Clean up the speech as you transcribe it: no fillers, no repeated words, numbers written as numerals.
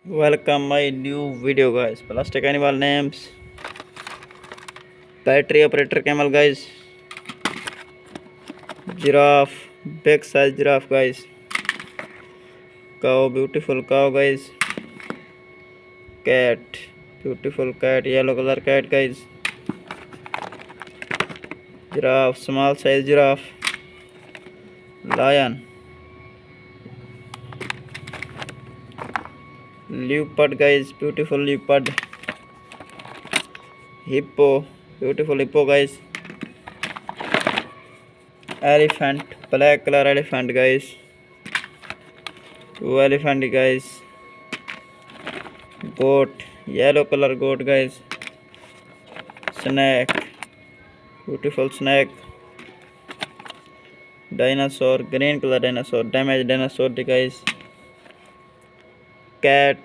Welcome my new video guys. Plastic animal names. Battery operator camel guys. Giraffe. Big size giraffe guys. Cow. Beautiful cow guys. Cat. Beautiful cat. Yellow color cat guys. Giraffe. Small size giraffe. Lion. Leopard guys. Beautiful leopard. Hippo. Beautiful hippo guys. Elephant. Black color elephant guys. Two elephant guys. Goat. Yellow color goat guys. Snake. Beautiful snake. Dinosaur. Green color dinosaur. Damaged dinosaur guys. Cat.